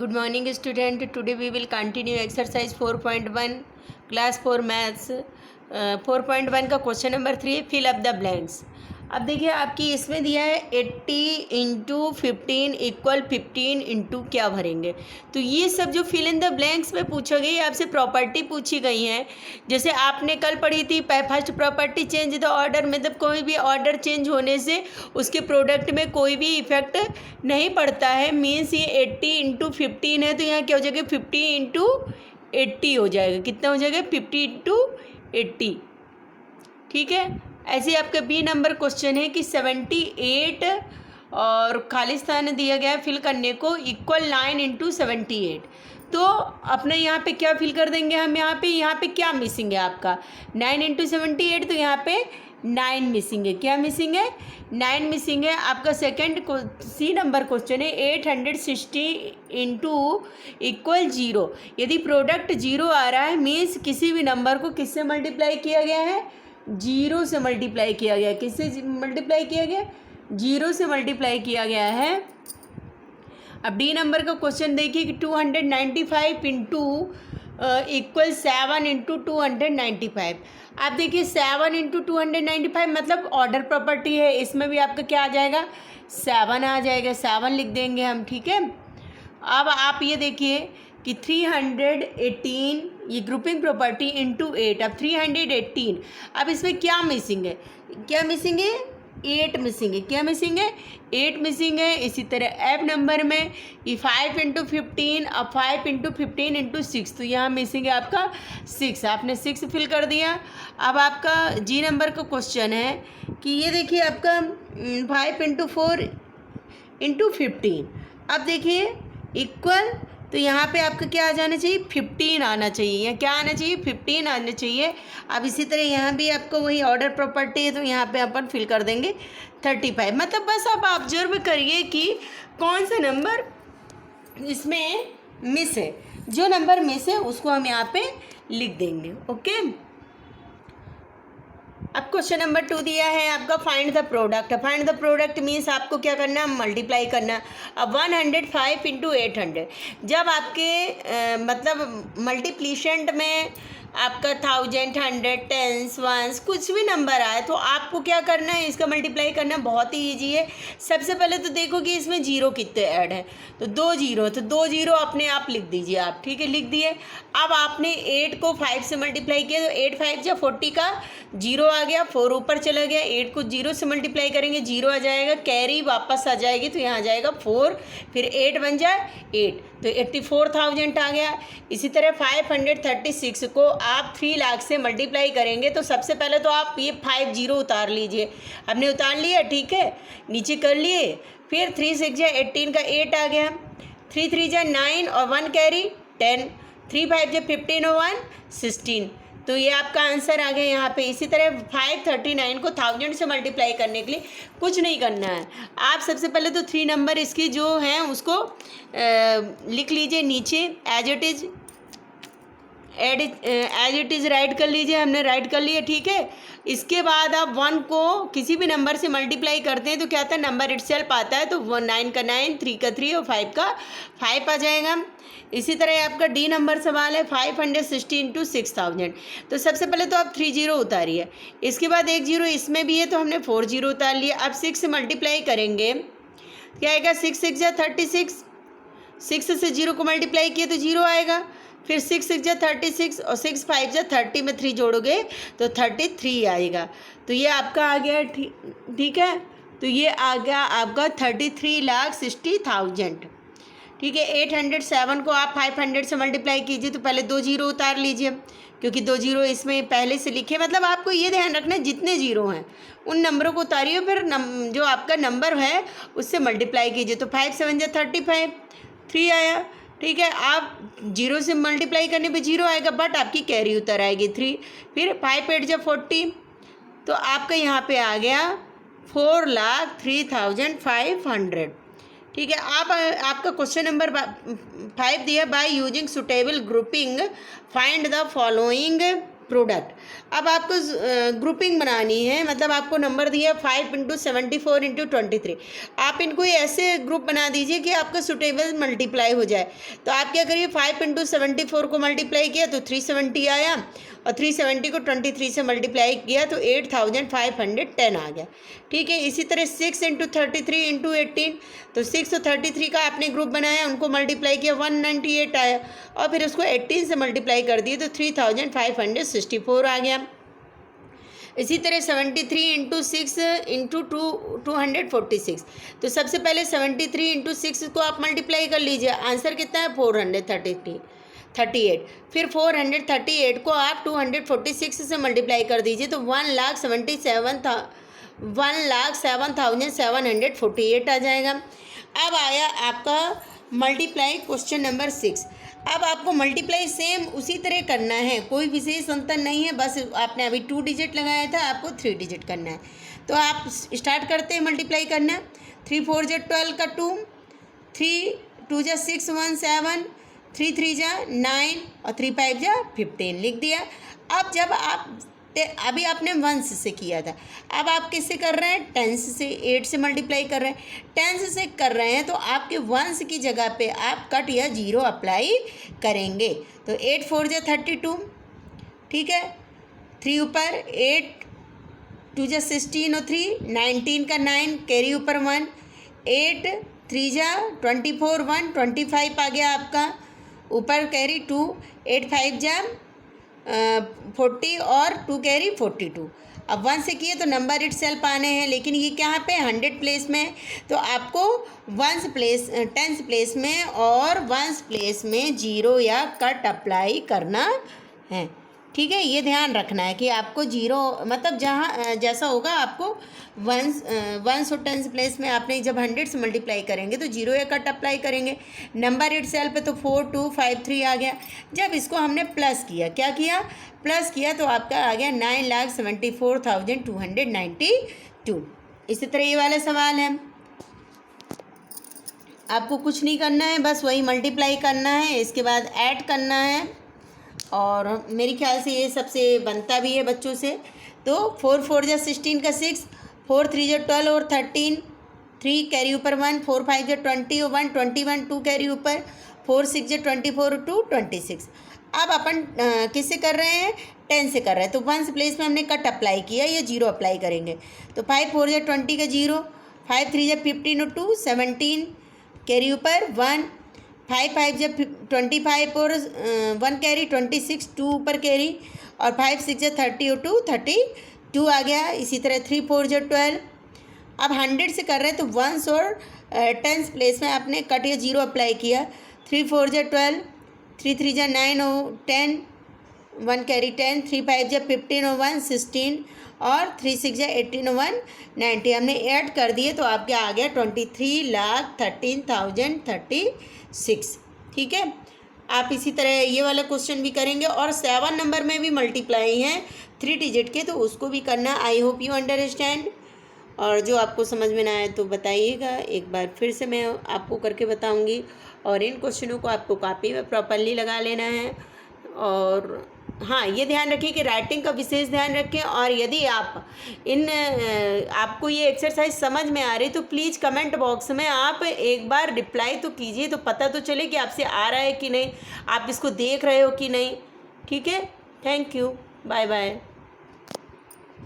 Good morning student. Today we will continue exercise 4.1 class 4 maths 4.1 का question number 3 fill up the blanks. अब देखिए आपकी इसमें दिया है 80 इंटू 15 इक्वल 15 इंटू क्या भरेंगे। तो ये सब जो फिल इन द ब्लैंक्स में पूछा गई आपसे प्रॉपर्टी पूछी गई है। जैसे आपने कल पढ़ी थी first property change the order, मतलब कोई भी ऑर्डर चेंज होने से उसके प्रोडक्ट में कोई भी इफेक्ट नहीं पड़ता है। मीन्स ये 80 इंटू 15 है तो यहाँ क्या हो जाएगा 50 इंटू 80 हो जाएगा। कितना हो जाएगा 50 इंटू 80। ठीक है। ऐसे आपका बी नंबर क्वेश्चन है कि 78 और खाली स्थान दिया गया है फिल करने को इक्वल 9 इंटू 78। तो अपने यहाँ पे क्या फिल कर देंगे हम, यहाँ पे क्या मिसिंग है आपका 9 इंटू 78, तो यहाँ पे 9 मिसिंग है। क्या मिसिंग है 9 मिसिंग है। आपका सेकंड सी नंबर क्वेश्चन है 860 इंटू इक्वल 0। यदि प्रोडक्ट 0 आ रहा है मीन्स किसी भी नंबर को किससे मल्टीप्लाई किया गया है, 0 से मल्टीप्लाई किया गया। किससे मल्टीप्लाई किया गया, 0 से मल्टीप्लाई किया गया है। अब डी नंबर का क्वेश्चन देखिए कि 295 इंटू इक्वल 7 इंटू 295। आप देखिए 7 इंटू 295 मतलब ऑर्डर प्रॉपर्टी है, इसमें भी आपका क्या आ जाएगा 7 आ जाएगा, 7 लिख देंगे हम। ठीक है। अब आप ये देखिए कि 318 ये ग्रुपिंग प्रॉपर्टी इंटू 8। अब 318, अब इसमें क्या मिसिंग है, क्या मिसिंग है 8 मिसिंग है। क्या मिसिंग है 8 मिसिंग है। इसी तरह एफ नंबर में ये 5 इंटू 15 और 5 इंटू 15 इंटू 6, तो यहाँ मिसिंग है आपका 6। आपने 6 फिल कर दिया। अब आपका जी नंबर का क्वेश्चन है कि ये देखिए आपका 5 इंटू 4 इंटू 15। अब देखिए इक्वल, तो यहाँ पे आपका क्या आ जाना चाहिए 15 आना चाहिए। यहाँ क्या आना चाहिए 15 आना चाहिए। अब इसी तरह यहाँ भी आपको वही ऑर्डर प्रॉपर्टी है तो यहाँ पे अपन फिल कर देंगे 35। मतलब बस आप ऑब्जर्व करिए कि कौन सा नंबर इसमें मिस है। जो नंबर मिस है उसको हम यहाँ पे लिख देंगे। ओके। अब क्वेश्चन नंबर 2 दिया है आपका find the product. Find the product means आपको क्या करना है मल्टीप्लाई करना। अब 105 इंटू 800, जब आपके मतलब मल्टीप्लिशेंट में आपका 1000 100 10s 1s कुछ भी नंबर आए तो आपको क्या करना है इसका मल्टीप्लाई करना बहुत ही ईजी है। सबसे पहले तो देखो कि इसमें 0 कितने ऐड है, तो 2 0, तो 2 0 अपने आप लिख दीजिए आप। ठीक है, लिख दिए। अब आपने 8 को 5 से मल्टीप्लाई किया तो 8 5 जा 40 का 0 आ गया, 4 ऊपर चला गया। 8 को 0 से मल्टीप्लाई करेंगे 0 आ जाएगा, कैरी वापस आ जाएगी तो यहाँ आ जाएगा 4, फिर 8 बन जाए 8, तो 84,000 आ गया। इसी तरह 536 को आप 3 लाख से मल्टीप्लाई करेंगे तो सबसे पहले तो आप ये 50 उतार लीजिए। आपने उतार लिया, ठीक है, नीचे कर लिए। फिर 3 6 जा 18 का 8 आ गया, 3 3 जा 9 और 1 कैरी 10, 3 5 जा 15 और 1 16, तो ये आपका आंसर आ गया यहाँ पे। इसी तरह 539 को 1000 से मल्टीप्लाई करने के लिए कुछ नहीं करना है। आप सबसे पहले तो 3 नंबर इसकी जो हैं उसको लिख लीजिए नीचे एज इट इज़ राइट कर लीजिए। हमने राइट कर लिया, ठीक है। इसके बाद आप 1 को किसी भी नंबर से मल्टीप्लाई करते हैं तो क्या आता है नंबर इटसेल्फ आता है, तो 9 का 9, 3 का 3 और 5 का 5 आ जाएगा। इसी तरह आपका डी नंबर सवाल है 560 इंटू 6000। तो सबसे पहले तो आप 3 0 उतारिए, इसके बाद 1 0 इसमें भी है तो हमने 4 0 उतार लिया। अब 6 से मल्टीप्लाई करेंगे क्या आएगा 6 6 जा 36, 6 से 0 को मल्टीप्लाई किए तो 0 आएगा। फिर 6 6 जा 36 और 6 5 जा 30 में 3 जोड़ोगे तो 33 आएगा। तो ये आपका आ गया, ठीक है। तो ये आ गया आपका 33,60,000। ठीक है। 807 को आप 500 से मल्टीप्लाई कीजिए तो पहले 2 0 उतार लीजिए क्योंकि 2 0 इसमें पहले से लिखे। मतलब आपको ये ध्यान रखना है जितने 0 हैं उन नंबरों को उतारिए, फिर जो आपका नंबर है उससे मल्टीप्लाई कीजिए। तो 5 7 जा 35, 3 आया, ठीक है। आप 0 से मल्टीप्लाई करने पे 0 आएगा बट आपकी कैरी उतर आएगी 3। फिर 5 8 जा 40, तो आपका यहाँ पे आ गया 4,03,500। ठीक है। आप आपका क्वेश्चन नंबर 5 दिया by using suitable grouping find the following product. अब आपको ग्रुपिंग बनानी है, मतलब आपको नंबर दिया 5 × 74 × 23। आप इनको ऐसे ग्रुप बना दीजिए कि आपका सुटेबल मल्टीप्लाई हो जाए। तो आप क्या करिए, 5 × 74 को मल्टीप्लाई किया तो 370 आया, और 370 को 23 से मल्टीप्लाई किया तो 8510 आ गया। ठीक है, इसी तरह 6 × 33 × 18, तो 6 और 33 का आपने ग्रुप बनाया, उनको मल्टीप्लाई किया 198 आया, और फिर उसको 18 से मल्टीप्लाई कर दिए तो 3564 आ गया। इसी तरह 73 × 6 × 246, तो सबसे पहले 73 × 6 को आप मल्टीप्लाई कर लीजिए, आंसर कितना है 438। फिर 438 को आप 246 से मल्टीप्लाई कर दीजिए तो 1,07,748 आ जाएगा। अब आया आपका मल्टीप्लाई क्वेश्चन नंबर 6। अब आपको मल्टीप्लाई सेम उसी तरह करना है, कोई विशेष अंतर नहीं है, बस आपने अभी 2 डिजिट लगाया था, आपको 3 डिजिट करना है। तो आप स्टार्ट करते हैं मल्टीप्लाई करना। 3 4 × 12 का 2, 3 2 × 6 1 7, 3 3 × 9 और 3 5 × 15 लिख दिया। अब जब आप अभी आपने 1 से किया था, अब आप किससे कर रहे हैं, 10 से, 8 से मल्टीप्लाई कर रहे हैं। 10 से कर रहे हैं तो आपके 1 की जगह पे आप कट या 0 अप्लाई करेंगे। तो 8 4 × 32, ठीक है, 3 ऊपर 8 2 × 16 और 3 19 का 9 कैरी ऊपर 1, 8 3 × 24 1 25 आ गया आपका, ऊपर कैरी 2, 8 5 × 40 और 2 कैरी 42। अब 1 से किए तो नंबर इट सेल्फ आने हैं, लेकिन ये कहाँ पे 100 प्लेस में, तो आपको 10 प्लेस में और 1 प्लेस में 0 या कट अप्लाई करना है। ठीक है, ये ध्यान रखना है कि आपको 0 मतलब जहाँ जैसा होगा आपको 1 और 10 प्लेस में आपने जब 100 से मल्टीप्लाई करेंगे तो 0 या कट अप्लाई करेंगे। नंबर इट सेल्फ तो 4253 आ गया। जब इसको हमने प्लस किया, क्या किया, प्लस किया तो आपका आ गया 9,74,292। इसी तरह ये वाला सवाल है, आपको कुछ नहीं करना है, बस वही मल्टीप्लाई करना है, इसके बाद ऐड करना है, और मेरे ख्याल से ये सबसे बनता भी है बच्चों से। तो 4 4 × 16 का 6, 4 3 × 12 और 13, 3 कैरी ऊपर 1, 4 5 × 20 और 1 21, 2 कैरी ऊपर, 4 6 × 24 2 26। अब अपन किससे कर रहे हैं, 10 से कर रहे हैं, तो 1 प्लेस में हमने कट अप्लाई किया, या 0 अप्लाई करेंगे। तो 5 4 × 20 का 0, 5 3 × 15 और 2 17 कैरी ऊपर 1, 5 5 × 25 और 1 कैरी 26, 2 ऊपर कैरी, और 5 6 × 30 और 2 32 आ गया। इसी तरह 3 4 × 12। अब 100 से कर रहे हैं तो 1 और 10 प्लेस में आपने कट या 0 अप्लाई किया। 3 4 × 12, 3 3 × 9 और 10, 1 कैरी 10, 3 5 × 15 और 1 16, और 3 6 × 18 और 1 90 हमने ऐड कर दिए तो आपके आ गया 23,13,036। ठीक है, आप इसी तरह ये वाला क्वेश्चन भी करेंगे, और 7 नंबर में भी मल्टीप्लाई हैं 3 डिजिट के, तो उसको भी करना। आई होप यू अंडरस्टैंड, और जो आपको समझ में ना आए तो बताइएगा, एक बार फिर से मैं आपको करके बताऊंगी। और इन क्वेश्चनों को आपको कॉपी में प्रॉपरली लगा लेना है। और हाँ, ये ध्यान रखिए कि राइटिंग का विशेष ध्यान रखें, और यदि आप आपको ये एक्सरसाइज समझ में आ रही तो प्लीज़ कमेंट बॉक्स में आप एक बार रिप्लाई तो कीजिए, तो पता तो चले कि आपसे आ रहा है कि नहीं, आप इसको देख रहे हो कि नहीं। ठीक है, थैंक यू, बाय बाय।